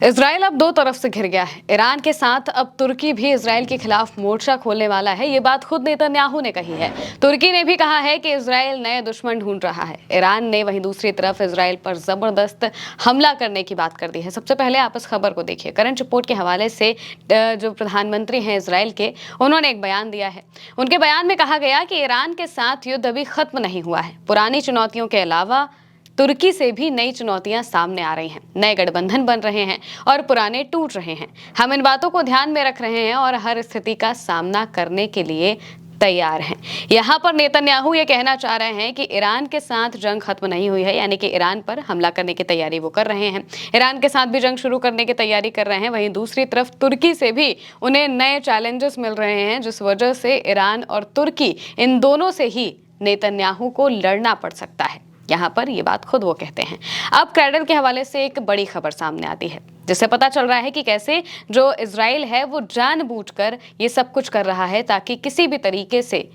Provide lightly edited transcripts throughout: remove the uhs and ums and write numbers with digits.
Israel अब दो तरफ से घिर गया है। ईरान के साथ अब तुर्की भी इजराइल के खिलाफ मोर्चा खोलने वाला है। ये बात खुद नेतन्याहू ने कही है। तुर्की ने भी कहा है कि इजराइल नए दुश्मन ढूंढ रहा है। ईरान ने वहीं दूसरी तरफ इजराइल पर जबरदस्त हमला करने की बात कर दी है। सबसे पहले आप इस खबर को देखिए। करंट रिपोर्ट के हवाले से जो प्रधानमंत्री हैं इजराइल के, उन्होंने एक बयान दिया है। उनके बयान में कहा गया कि ईरान के साथ युद्ध अभी खत्म नहीं हुआ है। पुरानी चुनौतियों के अलावा तुर्की से भी नई चुनौतियां सामने आ रही हैं। नए गठबंधन बन रहे हैं और पुराने टूट रहे हैं। हम इन बातों को ध्यान में रख रहे हैं और हर स्थिति का सामना करने के लिए तैयार हैं। यहाँ पर नेतन्याहू ये कहना चाह रहे हैं कि ईरान के साथ जंग खत्म नहीं हुई है, यानी कि ईरान पर हमला करने की तैयारी वो कर रहे हैं। ईरान के साथ भी जंग शुरू करने की तैयारी कर रहे हैं। वहीं दूसरी तरफ तुर्की से भी उन्हें नए चैलेंजेस मिल रहे हैं, जिस वजह से ईरान और तुर्की इन दोनों से ही नेतन्याहू को लड़ना पड़ सकता है। यहाँ पर ये बात खुद वो कहते हैं। अब क्रैडल के हवाले से एक बड़ी खबर सामने आती है, जिससे पता चल रहा है कि कैसे जो इजराइल है वो जानबूझकर ये सब कुछ कर रहा है ताकि किसी भी तरीके से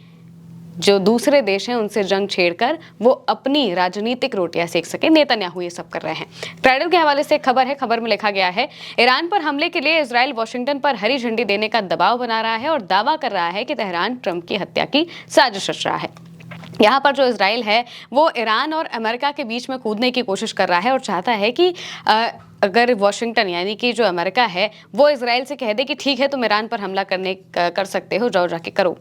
जो दूसरे देश हैं उनसे जंग छेड़कर वो अपनी राजनीतिक रोटियां सेक सके। नेतन्याहू ये सब कर रहे हैं। क्रैडल के हवाले से एक खबर है। खबर में लिखा गया है, ईरान पर हमले के लिए इजराइल वाशिंगटन पर हरी झंडी देने का दबाव बना रहा है और दावा कर रहा है कि तेहरान ट्रंप की हत्या की साजिश रच रहा है। यहाँ पर जो इजराइल है वो ईरान और अमेरिका के बीच में कूदने की कोशिश कर रहा है और चाहता है कि अगर वाशिंगटन यानी कि जो अमेरिका है वो इजराइल से कह दे कि ठीक है तुम ईरान पर हमला कर सकते हो, जाओ जाके करो।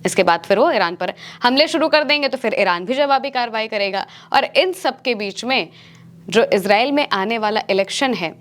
इसके बाद फिर वो ईरान पर हमले शुरू कर देंगे तो फिर ईरान भी जवाबी कार्रवाई करेगा। और इन सब के बीच में जो इजराइल में आने वाला इलेक्शन है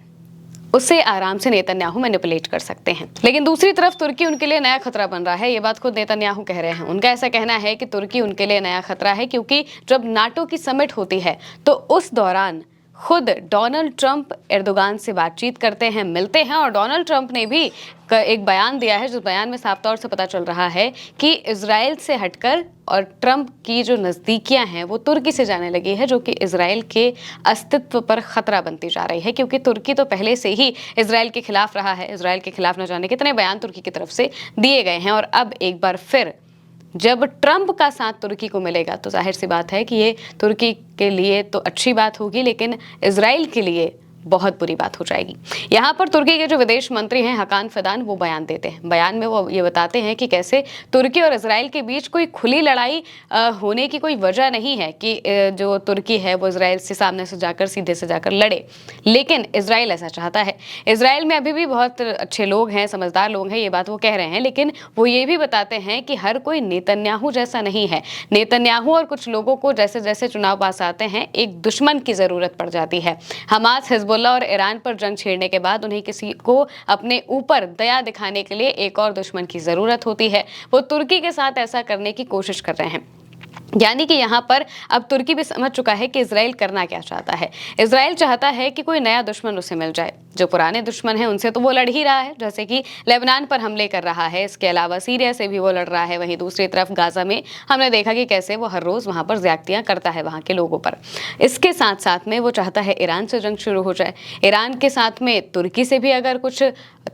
उसे आराम से नेतन्याहू मैनिपुलेट कर सकते हैं। लेकिन दूसरी तरफ तुर्की उनके लिए नया खतरा बन रहा है। ये बात खुद नेतन्याहू कह रहे हैं। उनका ऐसा कहना है कि तुर्की उनके लिए नया खतरा है, क्योंकि जब नाटो की समिट होती है तो उस दौरान खुद डोनाल्ड ट्रंप एर्दोगान से बातचीत करते हैं, मिलते हैं। और डोनाल्ड ट्रंप ने भी एक बयान दिया है, जिस बयान में साफ तौर से पता चल रहा है कि इजराइल से हटकर और ट्रंप की जो नज़दीकियां हैं वो तुर्की से जाने लगी है, जो कि इजराइल के अस्तित्व पर खतरा बनती जा रही है। क्योंकि तुर्की तो पहले से ही इजराइल के खिलाफ रहा है। इजराइल के खिलाफ न जाने कितने बयान तुर्की की तरफ से दिए गए हैं। और अब एक बार फिर जब ट्रंप का साथ तुर्की को मिलेगा तो जाहिर सी बात है कि ये तुर्की के लिए तो अच्छी बात होगी, लेकिन इजराइल के लिए बहुत बुरी बात हो जाएगी। यहाँ पर तुर्की के जो विदेश मंत्री हैं हकान फिदान, वो बयान देते हैं। बयान में वो ये बताते हैं कि कैसे तुर्की और इजराइल के बीच कोई खुली लड़ाई होने की कोई वजह नहीं है कि जो तुर्की है वो इजराइल से सामने से जाकर सीधे से जाकर लड़े, लेकिन इजराइल ऐसा चाहता है। इजराइल में अभी भी बहुत अच्छे लोग हैं, समझदार लोग हैं, ये बात वो कह रहे हैं। लेकिन वो ये भी बताते हैं कि हर कोई नेतन्याहू जैसा नहीं है। नेतन्याहू और कुछ लोगों को जैसे जैसे चुनाव पास आते हैं एक दुश्मन की जरूरत पड़ जाती है। हमास, हिजबुल्लाह और ईरान पर जंग छेड़ने के बाद उन्हें किसी को अपने ऊपर दया दिखाने के लिए एक और दुश्मन की जरूरत होती है। वो तुर्की के साथ ऐसा करने की कोशिश कर रहे हैं। यानी कि यहाँ पर अब तुर्की भी समझ चुका है कि इजराइल करना क्या चाहता है। इजराइल चाहता है कि कोई नया दुश्मन उसे मिल जाए। जो पुराने दुश्मन हैं उनसे तो वो लड़ ही रहा है, जैसे कि लेबनान पर हमले कर रहा है। इसके अलावा सीरिया से भी वो लड़ रहा है। वहीं दूसरी तरफ गाजा में हमने देखा कि कैसे वो हर रोज वहां पर ज्यादतियां करता है वहां के लोगों पर। इसके साथ साथ में वो चाहता है ईरान से जंग शुरू हो जाए। ईरान के साथ में तुर्की से भी अगर कुछ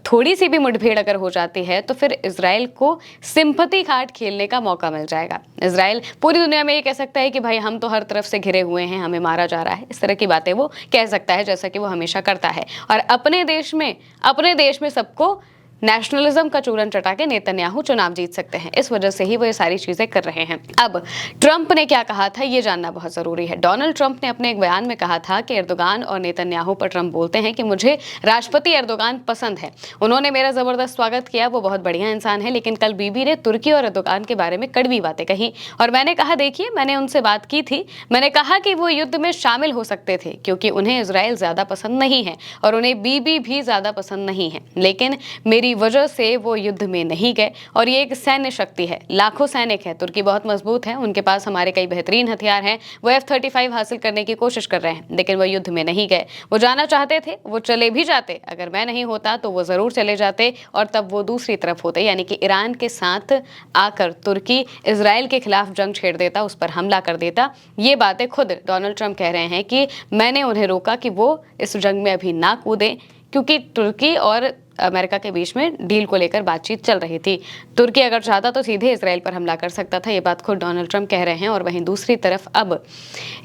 थोड़ी सी भी मुठभेड़ अगर हो जाती है तो फिर इजराइल को सिंपैथी कार्ड खेलने का मौका मिल जाएगा। इजराइल पूरी दुनिया में ये कह सकता है कि भाई हम तो हर तरफ से घिरे हुए हैं, हमें मारा जा रहा है। इस तरह की बातें वो कह सकता है, जैसा कि वो हमेशा करता है। और अपने देश में सबको नेशनलिज्म का चूरन चटा के नेतन्याहू चुनाव जीत सकते हैं। इस वजह से ही वो ये सारी चीजें कर रहे हैं। अब ट्रंप ने क्या कहा था ये जानना बहुत जरूरी है। डोनाल्ड ट्रंप ने अपने एक बयान में कहा था कि एर्दोगान और नेतन्याहू पर ट्रंप बोलते हैं कि मुझे राष्ट्रपति एर्दोगान पसंद है, उन्होंने मेरा जबरदस्त स्वागत किया, वो बहुत बढ़िया इंसान है। लेकिन कल बीबी ने तुर्की और एर्दोगान के बारे में कड़वी बातें कही और मैंने कहा देखिए, मैंने उनसे बात की थी, मैंने कहा कि वो युद्ध में शामिल हो सकते थे क्योंकि उन्हें इजराइल ज्यादा पसंद नहीं है और उन्हें बीबी भी ज्यादा पसंद नहीं है, लेकिन मेरी वजह से वो युद्ध में नहीं गए। और ये एक सैन्य शक्ति है, लाखों सैनिक है, तुर्की बहुत मजबूत है, उनके पास हमारे कई बेहतरीन हथियार हैं। वो F-35 हासिल करने की कोशिश कर रहे हैं, लेकिन वो युद्ध में नहीं गए। वो जाना चाहते थे, वो चले भी जाते, अगर मैं नहीं होता तो वो जरूर चले जाते और तब वो दूसरी तरफ होते, यानी कि ईरान के साथ आकर तुर्की इजराइल के खिलाफ जंग छेड़ देता, उस पर हमला कर देता। ये बातें खुद डोनाल्ड ट्रंप कह रहे हैं कि मैंने उन्हें रोका कि वो इस जंग में अभी ना कूदें, क्योंकि तुर्की और अमेरिका के बीच में डील को लेकर बातचीत चल रही थी। तुर्की अगर चाहता तो सीधे इसराइल पर हमला कर सकता था, ये बात खुद डोनाल्ड ट्रंप कह रहे हैं। और वहीं दूसरी तरफ अब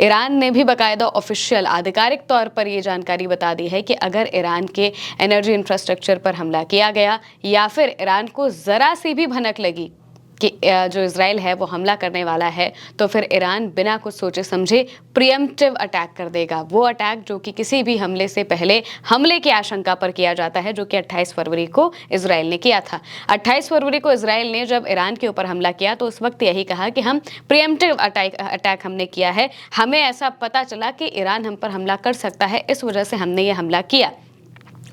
ईरान ने भी बाकायदा ऑफिशियल आधिकारिक तौर पर ये जानकारी बता दी है कि अगर ईरान के एनर्जी इंफ्रास्ट्रक्चर पर हमला किया गया या फिर ईरान को जरा सी भी भनक लगी कि जो इजराइल है वो हमला करने वाला है, तो फिर ईरान बिना कुछ सोचे समझे प्रिएम्प्टिव अटैक कर देगा। वो अटैक जो कि किसी भी हमले से पहले हमले की आशंका पर किया जाता है, जो कि 28 फरवरी को इजराइल ने किया था। 28 फरवरी को इजराइल ने जब ईरान के ऊपर हमला किया तो उस वक्त यही कहा कि हम प्रिएम्प्टिव अटैक हमने किया है, हमें ऐसा पता चला कि ईरान हम पर हमला कर सकता है, इस वजह से हमने ये हमला किया।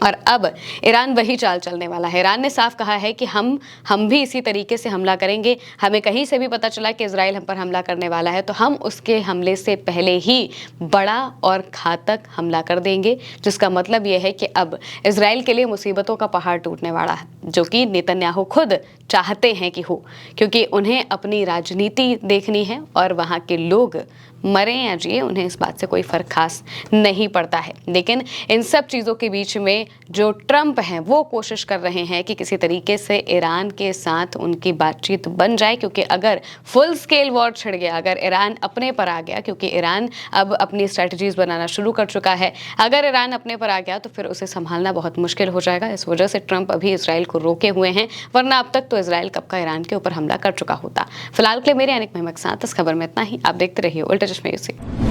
और अब ईरान वही चाल चलने वाला है। ईरान ने साफ कहा है कि हम भी इसी तरीके से हमला करेंगे। हमें कहीं से भी पता चला कि इजराइल हम पर हमला करने वाला है तो हम उसके हमले से पहले ही बड़ा और घातक हमला कर देंगे, जिसका मतलब यह है कि अब इजराइल के लिए मुसीबतों का पहाड़ टूटने वाला है, जो कि नेतन्याहू खुद चाहते हैं कि हो, क्योंकि उन्हें अपनी राजनीति देखनी है और वहाँ के लोग मरे या जिए उन्हें इस बात से कोई फर्क खास नहीं पड़ता है। लेकिन इन सब चीज़ों के बीच में जो ट्रंप हैं वो कोशिश कर रहे हैं कि किसी तरीके से ईरान के साथ उनकी बातचीत बन जाए, क्योंकि अगर फुल स्केल वॉर छिड़ गया, अगर ईरान अपने पर आ गया, क्योंकि ईरान अब अपनी स्ट्रैटेजीज बनाना शुरू कर चुका है, अगर ईरान अपने पर आ गया तो फिर उसे संभालना बहुत मुश्किल हो जाएगा। इस वजह से ट्रंप अभी इसराइल को रोके हुए हैं, वरना अब तक तो इसराइल कब का ईरान के ऊपर हमला कर चुका होता। फिलहाल के लिए मेरे अनिक महमद के साथ इस खबर में इतना ही। आप देखते रहिए उल्टा चश्मा यूसी।